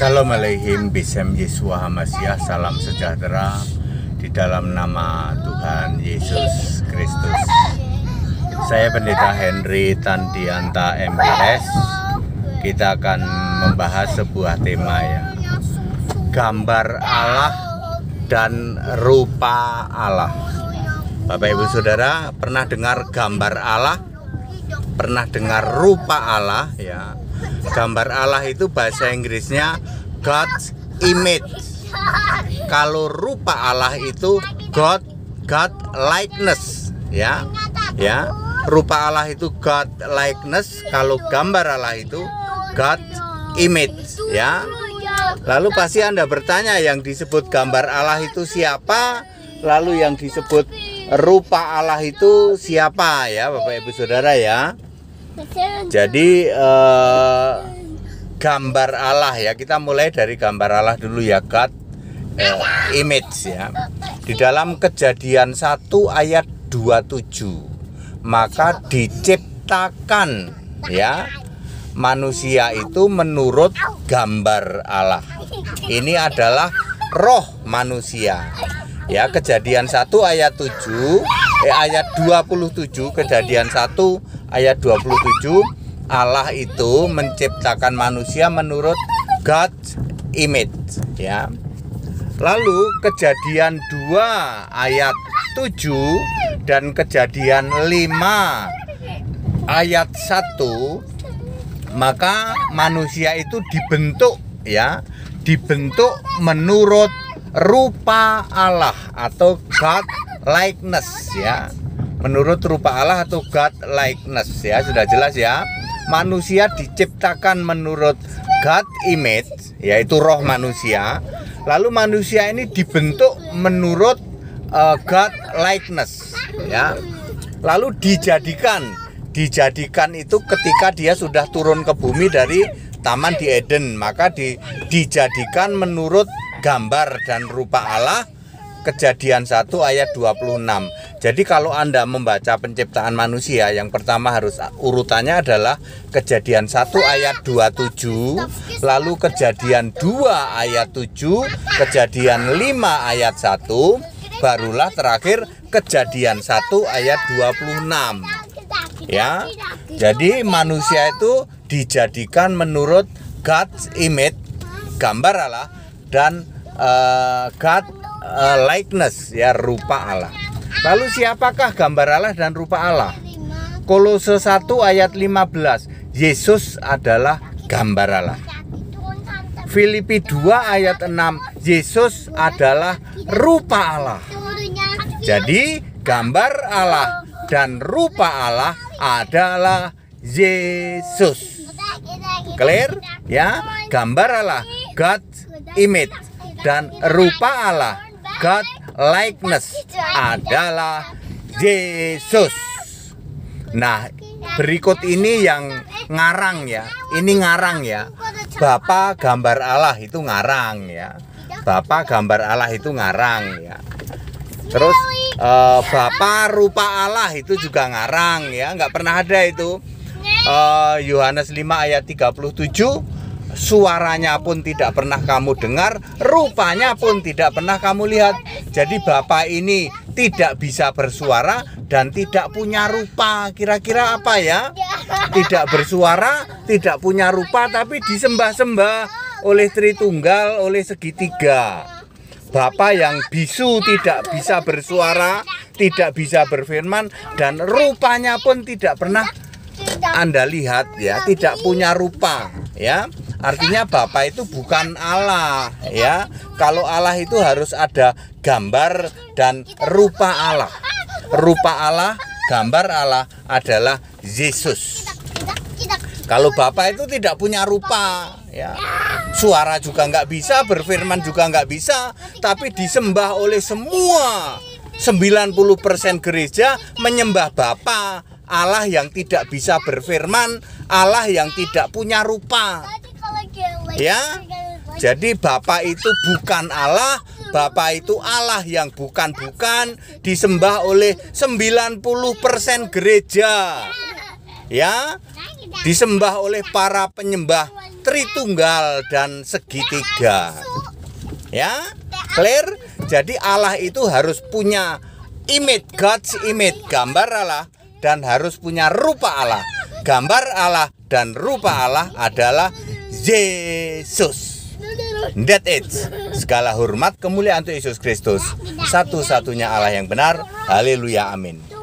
Shalom Aleihim Bisem Yesua Hamasyah. Salam sejahtera di dalam nama Tuhan Yesus Kristus. Saya Pendeta Henry Tandianta MPS. Kita akan membahas sebuah tema ya, gambar Allah dan rupa Allah. Bapak Ibu Saudara, pernah dengar gambar Allah? Pernah dengar rupa Allah ya? Gambar Allah itu bahasa Inggrisnya God's image. Kalau rupa Allah itu God likeness ya. Ya, rupa Allah itu God likeness, kalau gambar Allah itu God image ya. Lalu pasti Anda bertanya, yang disebut gambar Allah itu siapa? Lalu yang disebut rupa Allah itu siapa ya, Bapak Ibu Saudara ya? Jadi gambar Allah ya, kita mulai dari gambar Allah dulu ya, God image ya. Di dalam Kejadian 1 ayat 27, maka diciptakan ya manusia itu menurut gambar Allah. Ini adalah roh manusia ya. Kejadian 1 ayat 7 ayat 27, Kejadian 1 ayat 27, Allah itu menciptakan manusia menurut God's image ya. Lalu Kejadian 2 ayat 7 dan Kejadian 5 ayat 1, maka manusia itu dibentuk ya, dibentuk menurut rupa Allah atau God likeness ya. Menurut rupa Allah atau God likeness ya, sudah jelas ya. Manusia diciptakan menurut God image, yaitu roh manusia. Lalu manusia ini dibentuk menurut God likeness ya. Lalu dijadikan itu ketika dia sudah turun ke bumi dari Taman di Eden, maka dijadikan menurut gambar dan rupa Allah. Kejadian 1 ayat 26. Jadi kalau Anda membaca penciptaan manusia, yang pertama harus urutannya adalah Kejadian 1 ayat 27, lalu Kejadian 2 ayat 7, Kejadian 5 ayat 1, barulah terakhir Kejadian 1 ayat 26. Ya. Jadi manusia itu dijadikan menurut God's image, gambar Allah, dan God likeness ya, rupa Allah. Lalu siapakah gambar Allah dan rupa Allah? Kolose 1 ayat 15, Yesus adalah gambar Allah. Filipi 2 ayat 6, Yesus adalah rupa Allah. Jadi gambar Allah dan rupa Allah adalah Yesus. Clear ya? Gambar Allah God's image dan rupa Allah God likeness adalah Yesus. Nah, berikut ini yang ngarang ya. Ini ngarang ya. Bapak gambar Allah itu ngarang ya. Bapak gambar Allah itu ngarang ya. Terus Bapak rupa Allah itu juga ngarang ya. Nggak pernah ada itu. Yohanes 5 ayat 37, suaranya pun tidak pernah kamu dengar, rupanya pun tidak pernah kamu lihat. Jadi Bapak ini tidak bisa bersuara dan tidak punya rupa. Kira-kira apa ya? Tidak bersuara, tidak punya rupa, tapi disembah-sembah oleh Tritunggal, oleh segitiga. Bapak yang bisu, tidak bisa bersuara, tidak bisa berfirman, dan rupanya pun tidak pernah Anda lihat ya, tidak punya rupa ya. Artinya Bapa itu bukan Allah ya. Kalau Allah itu harus ada gambar dan rupa Allah. Rupa Allah, gambar Allah adalah Yesus. Kalau Bapa itu tidak punya rupa ya. Suara juga nggak bisa, berfirman juga nggak bisa, tapi disembah oleh semua 90% gereja menyembah Bapa, Allah yang tidak bisa berfirman, Allah yang tidak punya rupa. Ya, jadi Bapa itu bukan Allah, Bapa itu Allah yang bukan-bukan, disembah oleh 90% gereja. Ya, disembah oleh para penyembah Tritunggal dan segitiga. Ya, clear? Jadi Allah itu harus punya image, God's image, gambar Allah, dan harus punya rupa Allah. Gambar Allah dan rupa Allah adalah Yesus. That it. Segala hormat kemuliaan untuk Yesus Kristus, satu-satunya Allah yang benar. Haleluya, amin.